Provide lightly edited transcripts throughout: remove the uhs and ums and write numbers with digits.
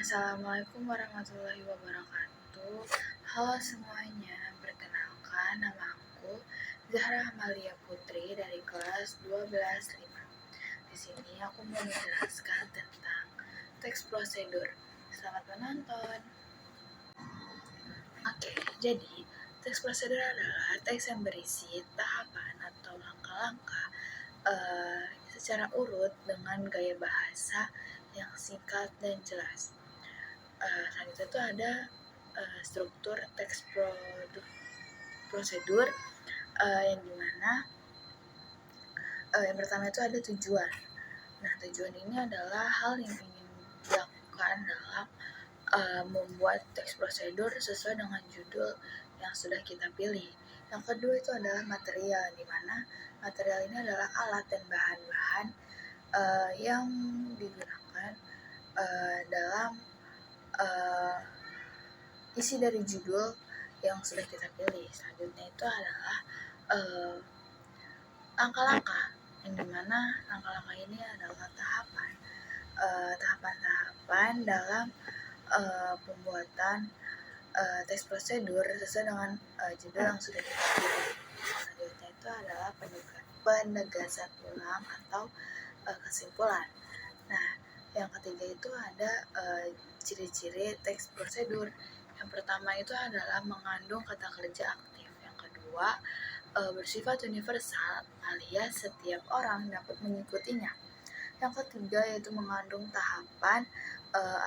Assalamualaikum warahmatullahi wabarakatuh. Halo semuanya, perkenalkan nama aku Zahra Amalia Putri dari kelas 12 5. Di sini aku mau menjelaskan tentang teks prosedur. Selamat menonton. Oke, jadi teks prosedur adalah teks yang berisi tahapan atau langkah-langkah secara urut dengan gaya bahasa yang singkat dan jelas. Selanjutnya itu ada struktur teks prosedur yang dimana yang pertama itu ada tujuan. Nah, tujuan ini adalah hal yang ingin dilakukan dalam membuat teks prosedur sesuai dengan judul yang sudah kita pilih. Yang kedua itu adalah material, di mana material ini adalah alat dan bahan-bahan yang digunakan dalam isi dari judul yang sudah kita pilih. Selanjutnya itu adalah langkah-langkah, yang dimana langkah-langkah ini adalah tahapan-tahapan dalam pembuatan teks prosedur sesuai dengan judul yang sudah kita pilih. Selanjutnya itu adalah penegasan ulang atau kesimpulan. Nah, yang ketiga itu ada ciri-ciri teks prosedur. Yang pertama itu adalah mengandung kata kerja aktif. Yang kedua, bersifat universal alias setiap orang dapat mengikutinya. Yang ketiga yaitu mengandung tahapan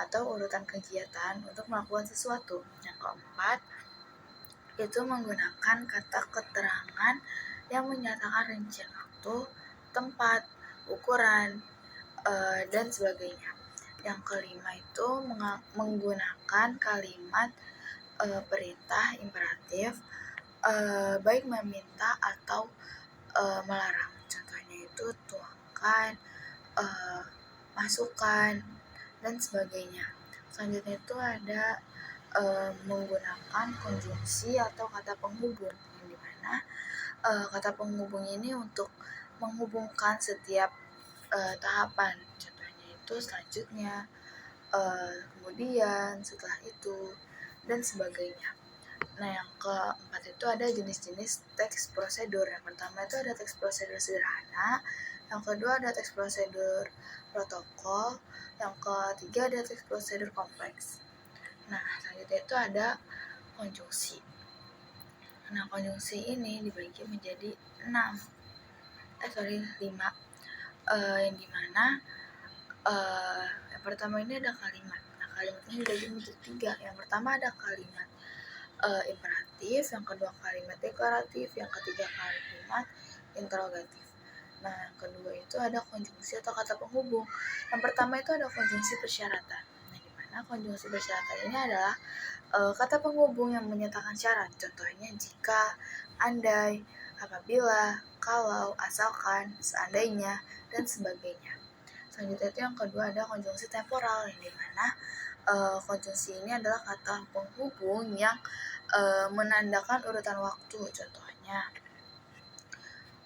atau urutan kegiatan untuk melakukan sesuatu. Yang keempat itu menggunakan kata keterangan yang menyatakan rincian waktu, tempat, ukuran, dan sebagainya. Yang kelima itu menggunakan kalimat perintah imperatif, baik meminta atau melarang. Contohnya itu tuangkan, masukkan, dan sebagainya. Selanjutnya itu ada menggunakan konjungsi atau kata penghubung, yang dimana kata penghubung ini untuk menghubungkan setiap tahapan. Contohnya itu selanjutnya, kemudian, setelah itu, dan sebagainya. Nah, yang keempat itu ada jenis-jenis teks prosedur. Yang pertama itu ada teks prosedur sederhana, yang kedua ada teks prosedur protokol, yang ketiga ada teks prosedur kompleks. Nah, selanjutnya itu ada konjungsi. Nah, konjungsi ini dibagi menjadi 5, yang dimana yang pertama ini ada kalimat. Nah, kalimat ini dibagi menjadi 3. Yang pertama ada kalimat imperatif, yang kedua kalimat deklaratif, yang ketiga kalimat interrogatif. Nah, yang kedua itu ada konjungsi atau kata penghubung. Yang pertama itu ada konjungsi persyaratan. Nah, di mana konjungsi persyaratan ini adalah kata penghubung yang menyatakan syarat. Contohnya jika, andai, apabila, kalau, asalkan, seandainya, dan sebagainya. Selanjutnya itu yang kedua ada konjungsi temporal, yang dimana konjungsi ini adalah kata penghubung yang menandakan urutan waktu. Contohnya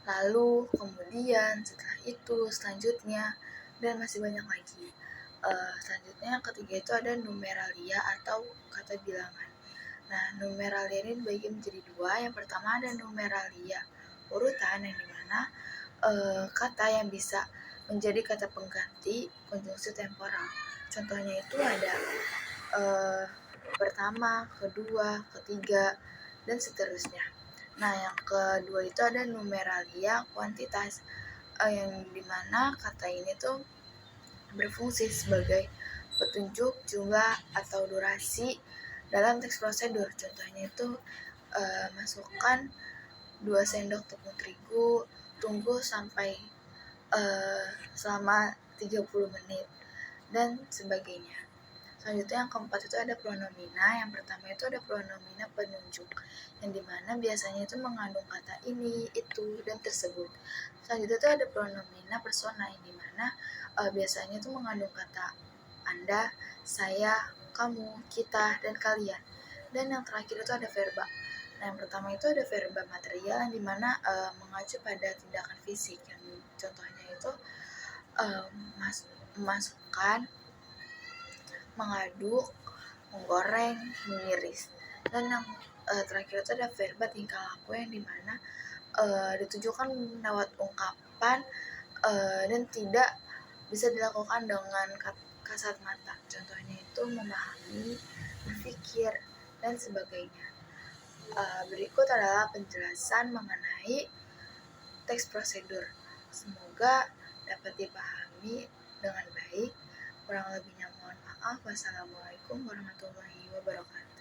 lalu, kemudian, setelah itu, selanjutnya, dan masih banyak lagi. Selanjutnya yang ketiga itu ada numeralia atau kata bilangan. Nah, numeralia ini dibagi menjadi 2. Yang pertama ada numeralia urutan, yang dimana kata yang bisa menjadi kata pengganti konjungsi temporal. Contohnya itu ada pertama, kedua, ketiga, dan seterusnya. Nah, yang kedua itu ada numeralia kuantitas, yang dimana kata ini tuh berfungsi sebagai petunjuk jumlah atau durasi dalam teks prosedur. Contohnya itu masukkan 2 sendok tepung terigu, tunggu sampai selama 30 menit, dan sebagainya. Selanjutnya yang keempat itu ada pronomina. Yang pertama itu ada pronomina penunjuk, yang dimana biasanya itu mengandung kata ini, itu, dan tersebut. Selanjutnya itu ada pronomina persona, yang dimana biasanya itu mengandung kata Anda, saya, kamu, kita, dan kalian. Dan yang terakhir itu ada verba. Nah, yang pertama itu ada verba material, yang dimana mengacu pada tindakan fisik. Yang contohnya itu memasukkan, mengaduk, menggoreng, mengiris. Dan yang terakhir itu ada verba tingkah laku yang dimana ditujukan lewat ungkapan dan tidak bisa dilakukan dengan kasat mata. Contohnya itu memahami, berpikir, dan sebagainya. Berikut adalah penjelasan mengenai teks prosedur. Semoga dapat dipahami dengan baik. Kurang lebihnya mohon maaf. Wassalamualaikum warahmatullahi wabarakatuh.